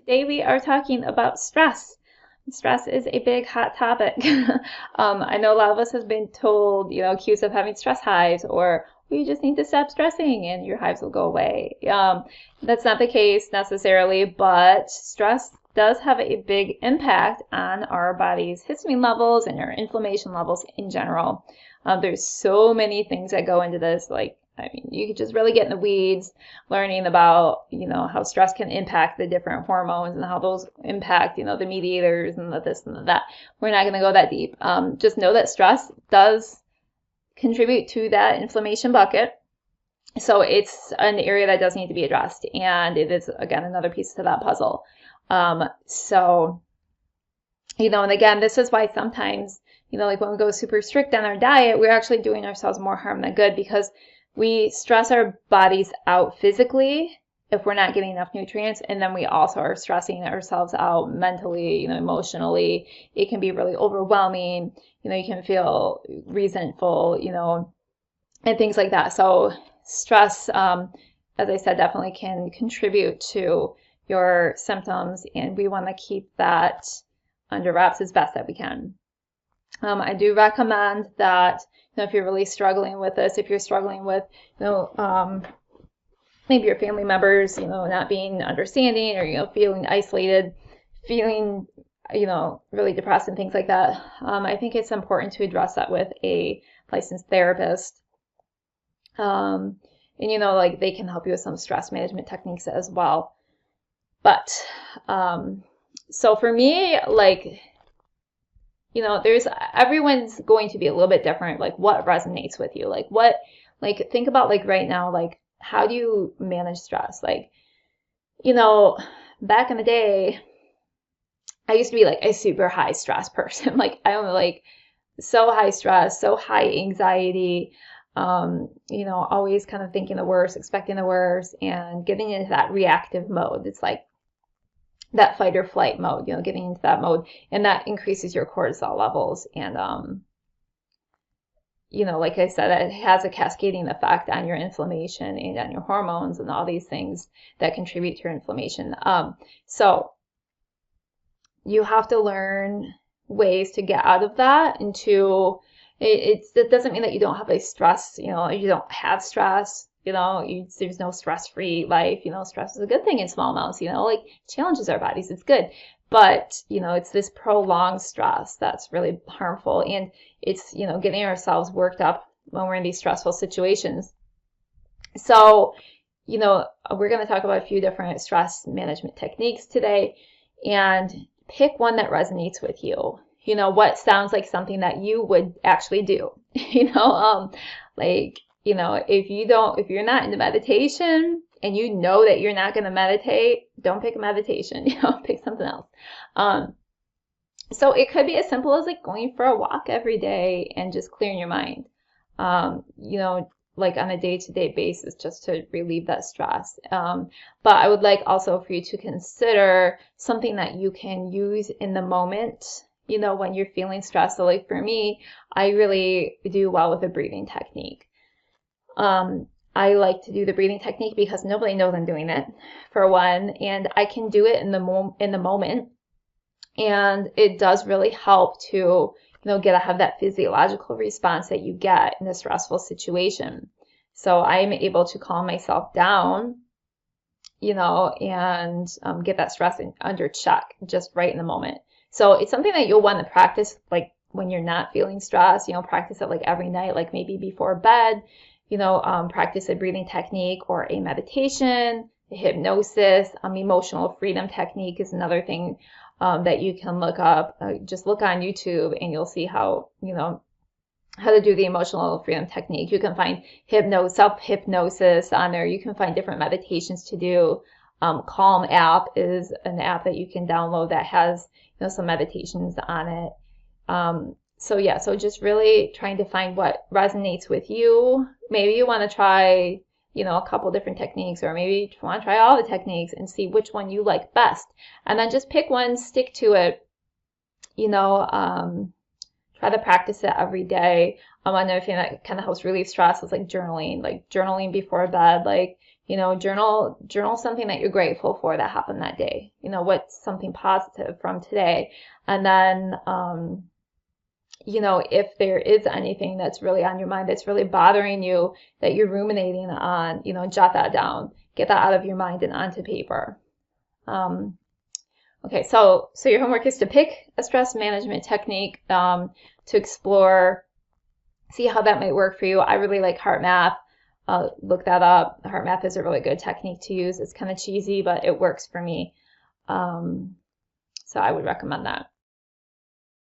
today we are talking about stress. Stress is a big hot topic. I know a lot of us have been told, accused of having stress hives, or well, you just need to stop stressing and your hives will go away. That's not the case necessarily, but stress does have a big impact on our body's histamine levels and our inflammation levels in general. There's so many things that go into this, you could just really get in the weeds learning about, how stress can impact the different hormones and how those impact, the mediators and the this and the that. We're not going to go that deep. Just know that stress does contribute to that inflammation bucket. So it's an area that does need to be addressed. And it is, again, another piece to that puzzle. And again, this is why sometimes, when we go super strict on our diet, we're actually doing ourselves more harm than good, because we stress our bodies out physically if we're not getting enough nutrients, and then we also are stressing ourselves out mentally, emotionally. It can be really overwhelming. You can feel resentful, and things like that. So stress, as I said, definitely can contribute to your symptoms, and we want to keep that under wraps as best that we can. I do recommend that, if you're really struggling with this, if you're struggling with, maybe your family members, not being understanding, or, feeling isolated, feeling, really depressed and things like that, I think it's important to address that with a licensed therapist. And, they can help you with some stress management techniques as well. But, so for me, everyone's going to be a little bit different, what resonates with you, think about right now, how do you manage stress? Back in the day, I used to be a super high stress person. I'm so high stress, so high anxiety, always kind of thinking the worst, expecting the worst, and getting into that reactive mode. It's that fight or flight mode, getting into that mode, and that increases your cortisol levels. And, like I said, it has a cascading effect on your inflammation and on your hormones and all these things that contribute to your inflammation. So you have to learn ways to get out of that into, it doesn't mean that you don't have a stress, you don't have stress. There's no stress-free life. Stress is a good thing in small amounts, challenges our bodies. It's good. But, it's this prolonged stress that's really harmful. And it's, getting ourselves worked up when we're in these stressful situations. So, we're going to talk about a few different stress management techniques today, and pick one that resonates with you. What sounds like something that you would actually do, if you're not into meditation and that you're not going to meditate, don't pick a meditation, pick something else. So it could be as simple as going for a walk every day and just clearing your mind, on a day-to-day basis, just to relieve that stress. But I would like also for you to consider something that you can use in the moment, when you're feeling stressed. So for me, I really do well with a breathing technique. I like to do the breathing technique because nobody knows I'm doing it, for one, and I can do it in the moment, and it does really help to, have that physiological response that you get in a stressful situation. So I'm able to calm myself down, and get that stress under check just right in the moment. So it's something that you'll want to practice, when you're not feeling stressed, practice it every night, maybe before bed. Practice a breathing technique or a meditation, a hypnosis, emotional freedom technique is another thing that you can look up. Just look on YouTube and you'll see how to do the emotional freedom technique. You can find self-hypnosis on there. You can find different meditations to do. Calm app is an app that you can download that has some meditations on it. So just really trying to find what resonates with you. Maybe you want to try, a couple different techniques, or maybe you want to try all the techniques and see which one you like best. And then just pick one, stick to it, try to practice it every day. Another thing that kind of helps relieve stress is journaling, journaling before bed, You know, journal something that you're grateful for that happened that day. You know, what's something positive from today. And then, you know, if there is anything that's really on your mind that's really bothering you, that you're ruminating on, you know, jot that down. Get that out of your mind and onto paper. Okay, so your homework is to pick a stress management technique to explore, see how that might work for you. I really like heart math. Look that up. Heart math is a really good technique to use. It's kind of cheesy, but it works for me. So I would recommend that.